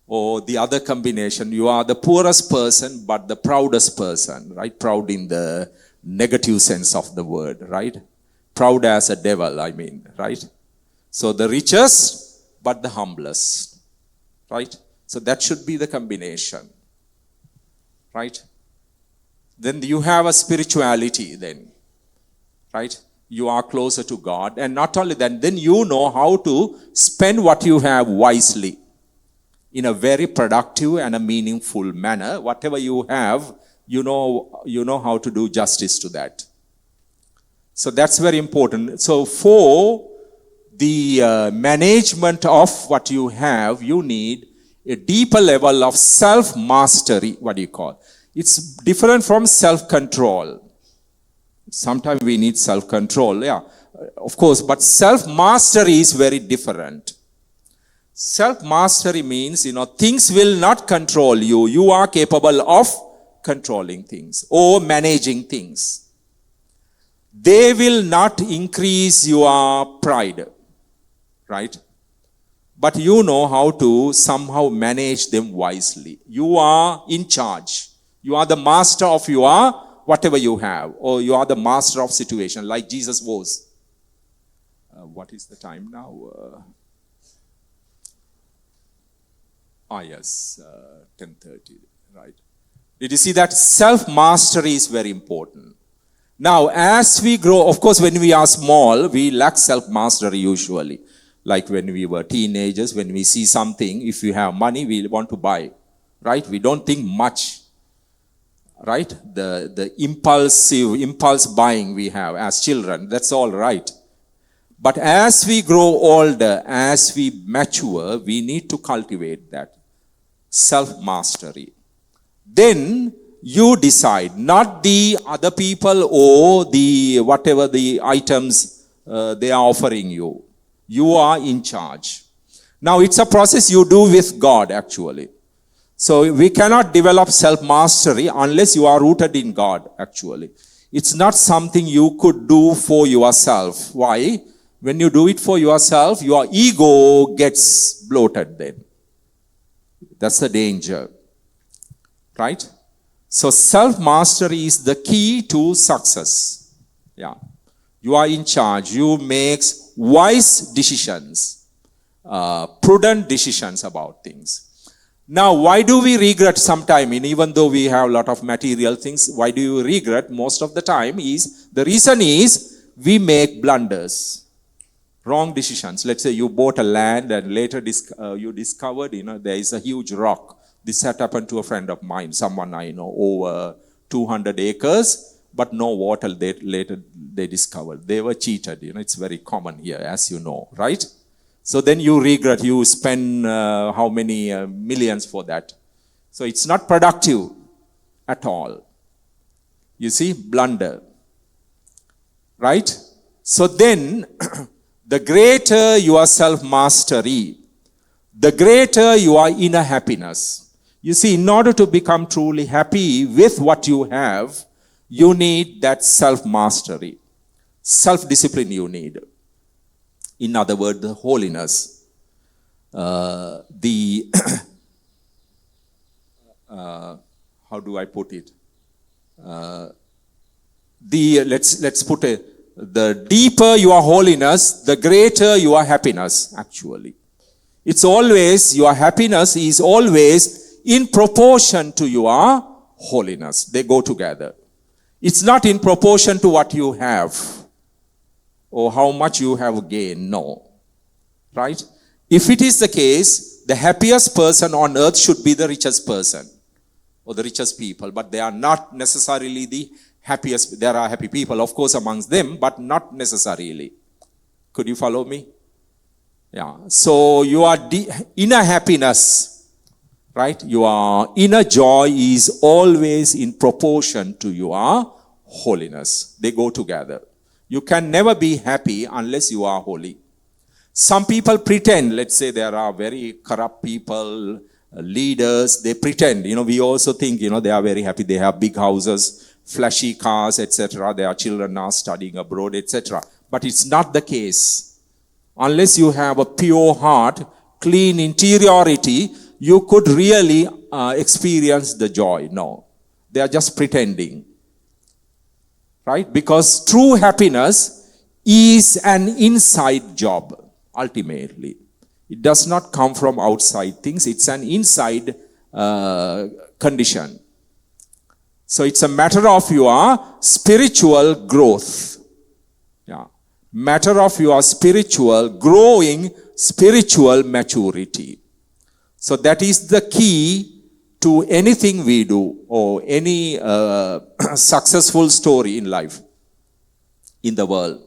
Or the other combination, you are the poorest person, but the proudest person. Right? Proud in the negative sense of the word. Right? Proud as a devil, I mean. Right? So the richest, but the humblest. Right? So that should be the combination. Right? Then you have a spirituality then. Right? You are closer to God. And not only that, then you know how to spend what you have wisely in a very productive and a meaningful manner. Whatever you have, you know how to do justice to that. So that's very important. So for the management of what you have, you need a deeper level of self-mastery. What do you call? It's different from self-control. Sometimes we need self-control, yeah, of course, but self-mastery is very different. Self-mastery means, things will not control you. You are capable of controlling things or managing things. They will not increase your pride, right? But you know how to somehow manage them wisely. You are in charge. You are the master of your whatever you have, or you are the master of situation, like Jesus was. What is the time now? Yes, 10:30, right? Did you see that? Self-mastery is very important. Now, as we grow, of course, when we are small, we lack self-mastery usually. Like when we were teenagers, when we see something, if we have money, we want to buy, right? We don't think much. Right? The impulse buying we have as children, that's all right. But as we grow older, as we mature, we need to cultivate that self-mastery. Then you decide, not the other people or the whatever the items they are offering you. You are in charge. Now it's a process you do with God actually. So we cannot develop self-mastery unless you are rooted in God, actually. It's not something you could do for yourself. Why? When you do it for yourself, your ego gets bloated then. That's the danger. Right? So self-mastery is the key to success. Yeah. You are in charge. You make wise decisions, prudent decisions about things. Now, why do we regret sometime? Even though we have a lot of material things, why do you regret? Most of the time the reason is we make blunders, wrong decisions. Let's say you bought a land and later you discovered, there is a huge rock. This had happened to a friend of mine, someone I know, over 200 acres, but no water. Later they discovered. They were cheated. It's very common here, as you know, right? So then you regret, you spend how many millions for that. So it's not productive at all. You see, blunder. Right? So then, the greater your self-mastery, the greater your inner happiness. You see, in order to become truly happy with what you have, you need that self-mastery. Self-discipline you need. In other words, the holiness. How do I put it? Let's put the deeper your holiness, the greater your happiness, actually. It's always, your happiness is always in proportion to your holiness. They go together. It's not in proportion to what you have or how much you have gained. No. Right? If it is the case, the happiest person on earth should be the richest person or the richest people, but they are not necessarily the happiest. There are happy people, of course, amongst them, but not necessarily. Could you follow me? Yeah. So your inner happiness, right? Your inner joy is always in proportion to your holiness. They go together. You can never be happy unless you are holy. Some people pretend, let's say there are very corrupt people, leaders, they pretend, we also think, they are very happy. They have big houses, flashy cars, etc. Their children are studying abroad, etc. But it's not the case. Unless you have a pure heart, clean interiority, you could really experience the joy. No. They are just pretending. Right? Because true happiness is an inside job, ultimately. It does not come from outside things. It's an inside condition. So it's a matter of your spiritual growth. Yeah. Matter of your growing spiritual maturity. So that is the key to anything we do or any successful story in life, in the world.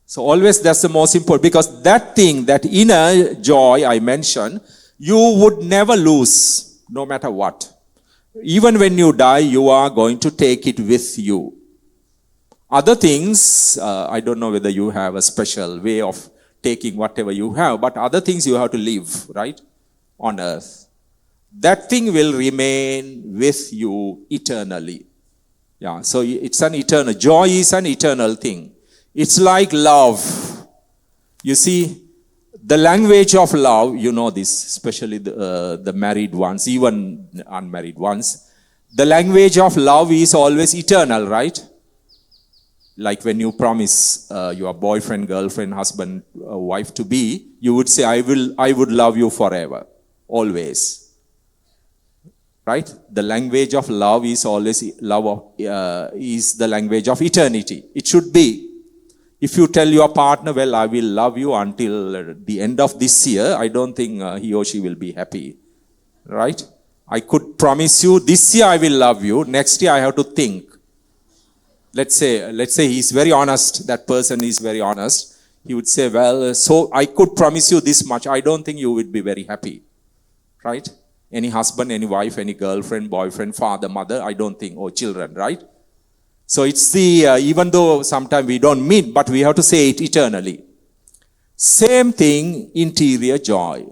So always that's the most important, because that thing, that inner joy I mentioned, you would never lose, no matter what. Even when you die, you are going to take it with you. Other things, I don't know whether you have a special way of taking whatever you have, but other things you have to live, right, on earth. That thing will remain with you eternally. Yeah, so it's an eternal, joy is an eternal thing. It's like love. You see, the language of love, you know this, especially the married ones, even unmarried ones. The language of love is always eternal, right? Like when you promise your boyfriend, girlfriend, husband, wife to be, you would say, I would love you forever, always. Right? The language of love is always is the language of eternity. It should be. If you tell your partner, well, I will love you until the end of this year, I don't think he or she will be happy. Right? I could promise you, this year I will love you, next year I have to think. Let's say he's very honest, that person is very honest. He would say, well, so I could promise you this much, I don't think you would be very happy. Right? Any husband, any wife, any girlfriend, boyfriend, father, mother, I don't think, or children, right? So it's even though sometimes we don't mean, but we have to say it eternally. Same thing, interior joy.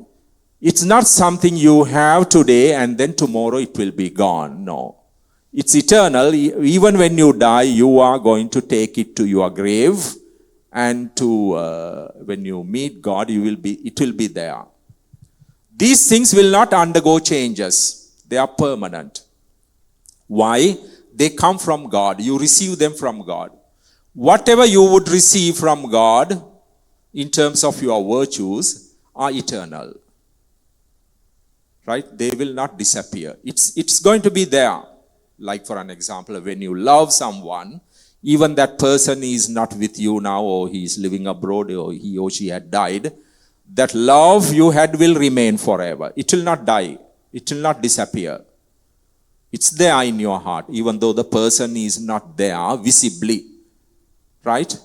It's not something you have today and then tomorrow it will be gone. No. It's eternal. Even when you die, you are going to take it to your grave, and when you meet God, it will be there. These things will not undergo changes. They are permanent. Why? They come from God. You receive them from God. Whatever you would receive from God in terms of your virtues are eternal. Right? They will not disappear. It's going to be there. Like for an example, when you love someone, even that person is not with you now, or he is living abroad, or he or she had died, that love you had will remain forever. It will not die. It will not disappear. It's there in your heart, even though the person is not there visibly. Right?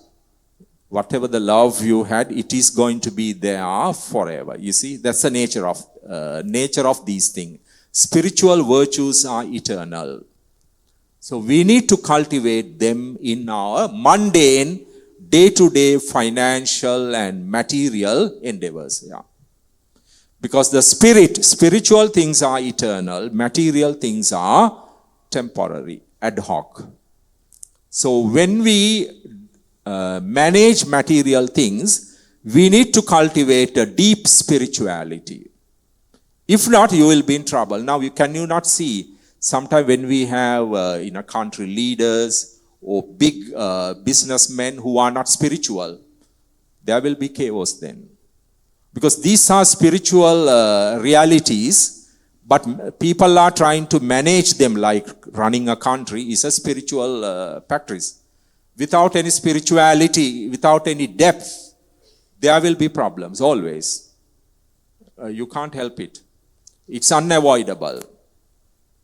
Whatever the love you had, it is going to be there forever. You see, that's the nature of these things. Spiritual virtues are eternal. So we need to cultivate them in our mundane, day-to-day financial and material endeavors. Yeah. Because the spiritual things are eternal, material things are temporary, ad hoc. So when we manage material things, we need to cultivate a deep spirituality. If not, you will be in trouble. Now, can you not see, sometimes when we have in a country leaders or big businessmen who are not spiritual, there will be chaos then. Because these are spiritual realities, but people are trying to manage them like running a country is a spiritual practice. Without any spirituality, without any depth, there will be problems always. You can't help it. It's unavoidable,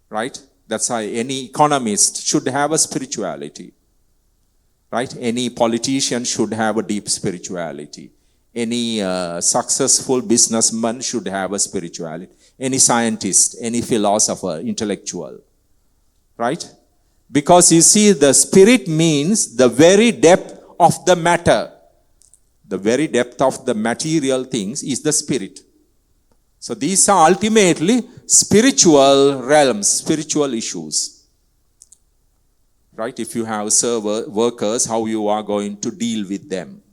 right? That's why any economist should have a spirituality, right? Any politician should have a deep spirituality. Any successful businessman should have a spirituality. Any scientist, any philosopher, intellectual, right? Because you see, the spirit means the very depth of the matter. The very depth of the material things is the spirit. So these are ultimately spiritual realms, spiritual issues. Right? If you have workers, how you are going to deal with them,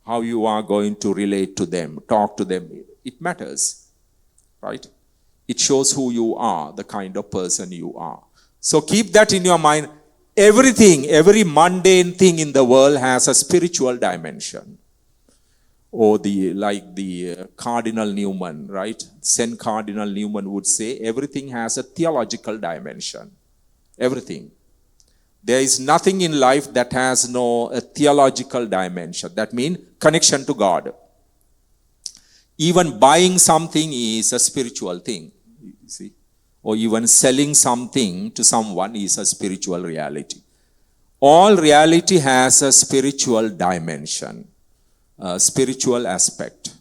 how you are going to relate to them, talk to them, it matters. Right? It shows who you are, the kind of person you are. So keep that in your mind. Everything, every mundane thing in the world has a spiritual dimension. Or like the Cardinal Newman, right? Saint Cardinal Newman would say, everything has a theological dimension. Everything. There is nothing in life that has no theological dimension. That means connection to God. Even buying something is a spiritual thing. You see? Or even selling something to someone is a spiritual reality. All reality has a spiritual dimension. Spiritual aspect,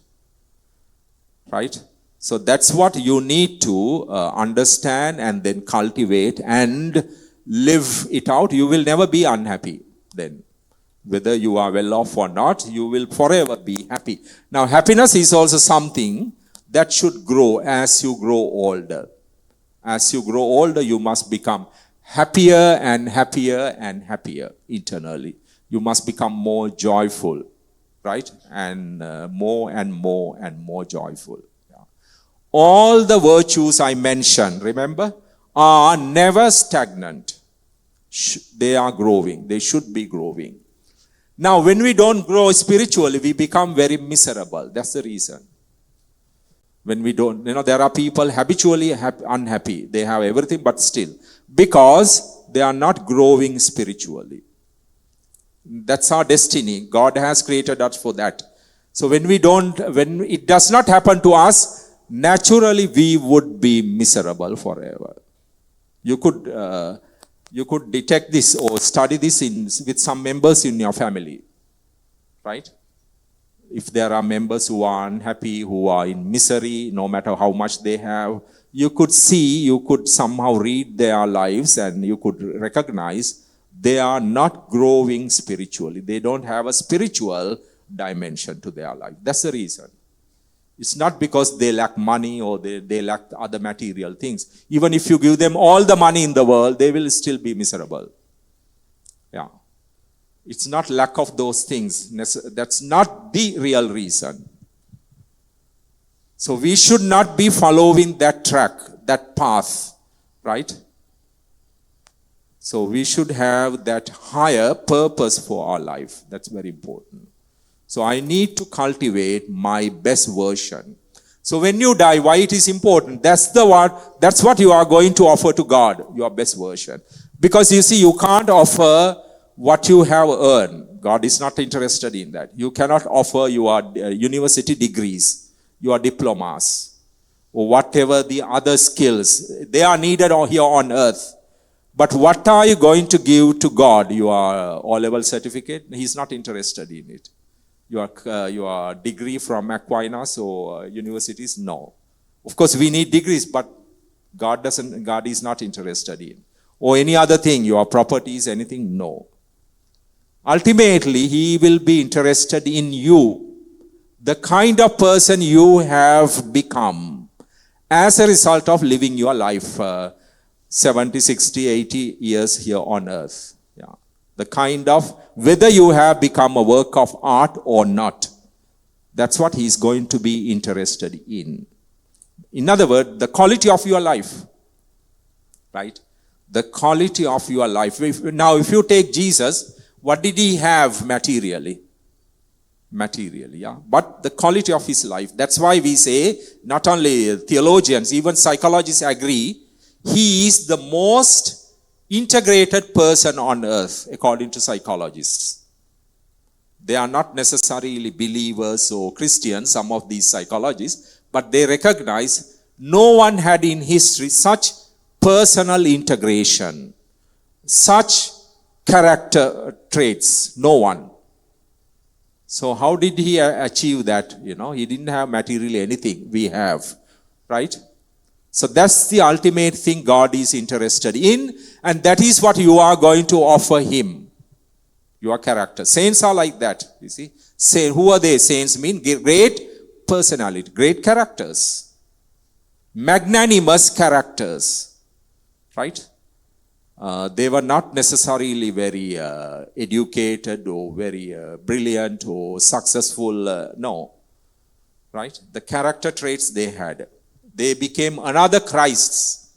right? So that's what you need to understand and then cultivate and live it out. You will never be unhappy then. Whether you are well off or not, you will forever be happy. Now, happiness is also something that should grow as you grow older. As you grow older, you must become happier and happier and happier internally. You must become more joyful. Right? And more and more and more joyful. Yeah. All the virtues I mentioned, remember, are never stagnant. They are growing. They should be growing. Now, when we don't grow spiritually, we become very miserable. That's the reason. When we don't, there are people habitually unhappy. They have everything, but still. Because they are not growing spiritually. That's our destiny. God has created us for that. So when it does not happen to us, naturally we would be miserable forever. You could detect this or study this with some members in your family. Right? If there are members who are unhappy, who are in misery, no matter how much they have, you could somehow read their lives and you could recognize they are not growing spiritually. They don't have a spiritual dimension to their life. That's the reason. It's not because they lack money or they lack other material things. Even if you give them all the money in the world, they will still be miserable. Yeah. It's not lack of those things. That's not the real reason. So we should not be following that track, that path, right? So we should have that higher purpose for our life. That's very important. So I need to cultivate my best version. So when you die, why it is important? That's what you are going to offer to God, your best version. Because you see, you can't offer what you have earned. God is not interested in that. You cannot offer your university degrees, your diplomas, or whatever the other skills. They are needed here on earth. But what are you going to give to God? Your O-level certificate? He's not interested in it. Your degree from Aquinas or universities? No. Of course, we need degrees, but God is not interested in. Or any other thing, your properties, anything? No. Ultimately, He will be interested in you, the kind of person you have become as a result of living your life 70, 60, 80 years here on earth. Yeah. The kind of, whether you have become a work of art or not, that's what He's going to be interested in. In other words, the quality of your life. Right? The quality of your life. Now, if you take Jesus, what did he have materially? Materially, yeah. But the quality of his life. That's why we say, not only theologians, even psychologists agree, he is the most integrated person on earth, according to psychologists. They are not necessarily believers or Christians, some of these psychologists, but they recognize no one had in history such personal integration, such character traits. No one. So how did he achieve that? He didn't have materially anything. We have, right? So that's the ultimate thing God is interested in, and that is what you are going to offer him. Your character. Saints are like that, you see. Who are they? Saints mean great personality, great characters, magnanimous characters, right? They were not necessarily very educated or very brilliant or successful, no, right? The character traits they had. They became another Christs,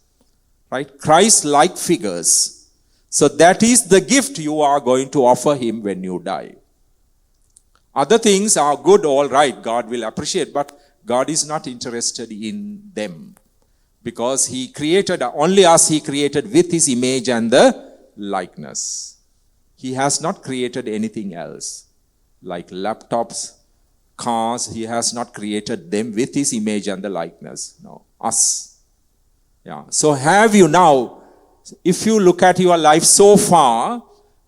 right? Christ-like figures. So that is the gift you are going to offer him when you die. Other things are good, all right, God will appreciate, but God is not interested in them. Because he created, only us he created with his image and the likeness. He has not created anything else. Like laptops, cars, he has not created them with his image and the likeness. No, us. Yeah. So have you now, if you look at your life so far,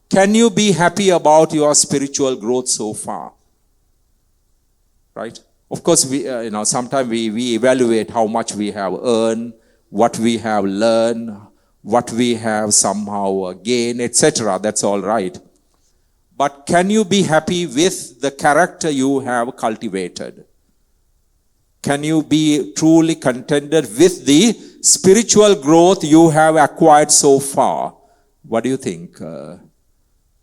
can you be happy about your spiritual growth so far? Right? Of course, we, sometimes we evaluate how much we have earned, what we have learned, what we have somehow gained, etc. That's all right. But can you be happy with the character you have cultivated? Can you be truly contented with the spiritual growth you have acquired so far? What do you think?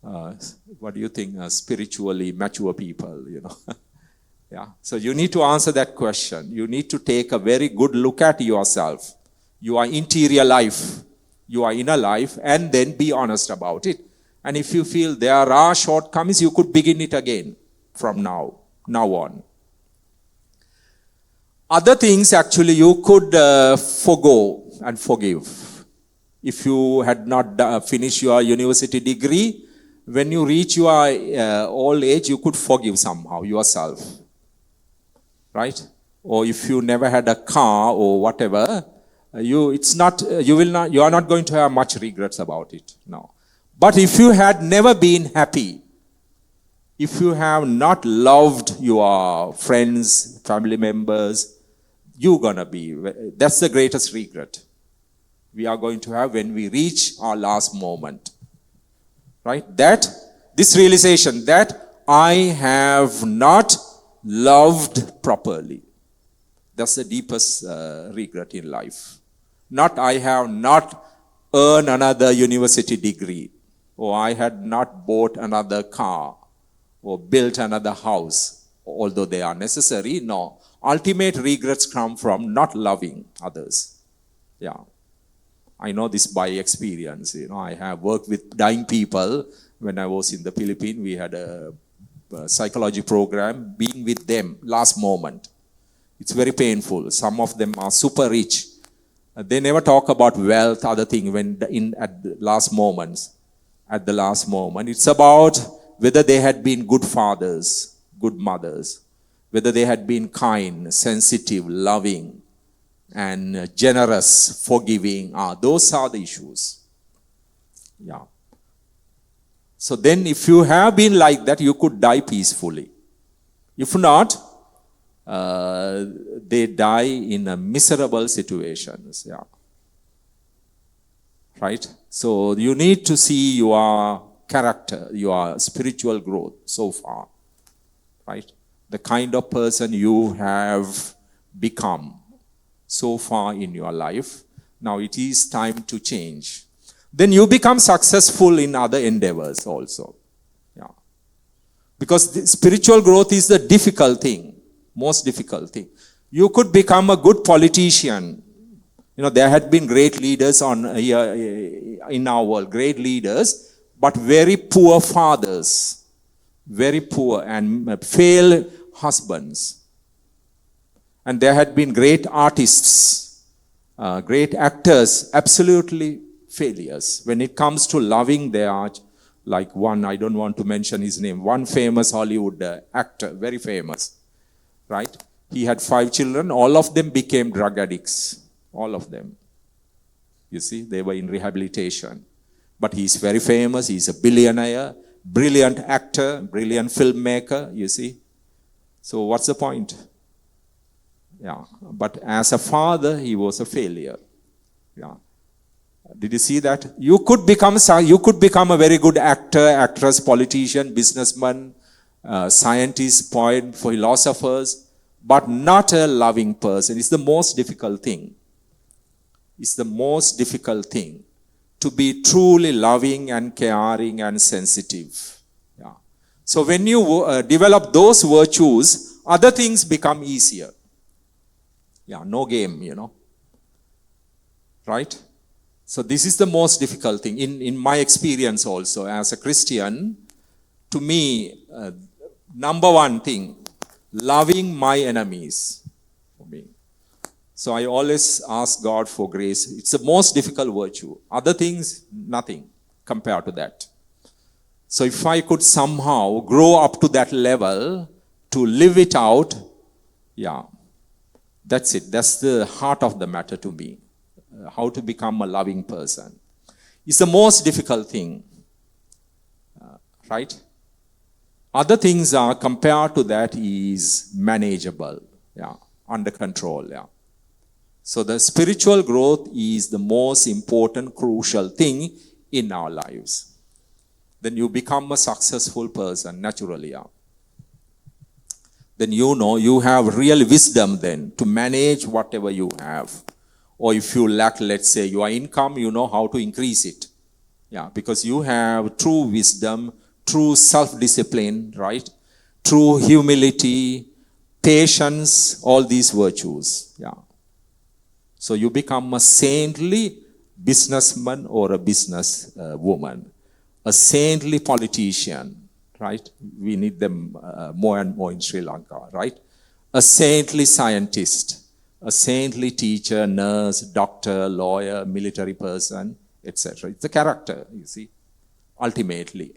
What do you think, spiritually mature people, Yeah. So you need to answer that question. You need to take a very good look at yourself, your interior life, your inner life, and then be honest about it. And if you feel there are shortcomings, you could begin it again from now on. Other things actually you could forgo and forgive. If you had not finished your university degree, when you reach your old age, you could forgive somehow yourself. Right? Or if you never had a car or whatever, you are not going to have much regrets about it. No. But if you had never been happy, if you have not loved your friends, family members, that's the greatest regret we are going to have when we reach our last moment. Right? This realization that I have not loved properly. That's the deepest regret in life. Not I have not earned another university degree, or I had not bought another car, or built another house, although they are necessary. No. Ultimate regrets come from not loving others. Yeah. I know this by experience. I have worked with dying people. When I was in the Philippines, we had a psychology program, being with them last moment. It's very painful. Some of them are super rich. They never talk about wealth, other thing at the last moments. At the last moment, it's about whether they had been good fathers, good mothers, whether they had been kind, sensitive, loving, and generous, forgiving. Those are the issues. Yeah. So then if you have been like that, you could die peacefully. If not, they die in a miserable situations. Yeah. Right? So you need to see your character, your spiritual growth so far. Right? The kind of person you have become so far in your life. Now it is time to change. Then you become successful in other endeavors also. Yeah. Because the spiritual growth is the difficult thing, most difficult thing. You could become a good politician. There had been great leaders in our world, great leaders, but very poor fathers, very poor and failed husbands. And there had been great artists, great actors, absolutely failures. When it comes to loving their art, like one, I don't want to mention his name, one famous Hollywood actor, very famous, right? He had 5 children, all of them became drug addicts. All of them. You see, they were in rehabilitation. But he's very famous, he's a billionaire, brilliant actor, brilliant filmmaker, you see. So what's the point? Yeah. But as a father, he was a failure. Yeah. Did you see that? You could become a very good actor, actress, politician, businessman, scientist, poet, philosophers, but not a loving person. It's the most difficult thing. It's the most difficult thing to be truly loving and caring and sensitive. Yeah. So when you develop those virtues, other things become easier. Yeah, no game, Right? So this is the most difficult thing. In my experience also, as a Christian, to me, number one thing, loving my enemies for me. So I always ask God for grace. It's the most difficult virtue. Other things, nothing compared to that. So if I could somehow grow up to that level to live it out, yeah, that's it. That's the heart of the matter to me. How to become a loving person. It's the most difficult thing. Right? Other things are, compared to that, is manageable. Yeah, under control. Yeah. So the spiritual growth is the most important, crucial thing in our lives. Then you become a successful person naturally. Yeah. Then you have real wisdom then to manage whatever you have. Or if you lack, let's say, your income, you know how to increase it. Yeah, because you have true wisdom, true self-discipline, right? True humility, patience, all these virtues. Yeah. So you become a saintly businessman or a business woman, a saintly politician, right? We need them more and more in Sri Lanka, right? A saintly scientist, a saintly teacher, nurse, doctor, lawyer, military person, etc. It's the character, you see, ultimately.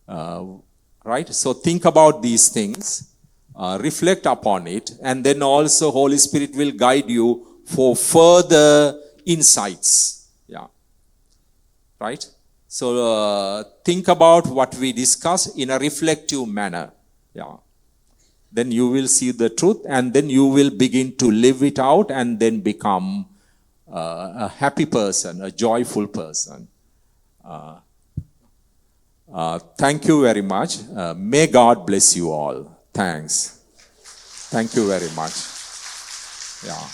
Right? So think about these things, reflect upon it, and then also Holy Spirit will guide you for further insights. Yeah. Right? So think about what we discussed in a reflective manner. Yeah. Then you will see the truth, and then you will begin to live it out, and then become a happy person, a joyful person. Thank you very much. May God bless you all. Thanks. Thank you very much. Yeah.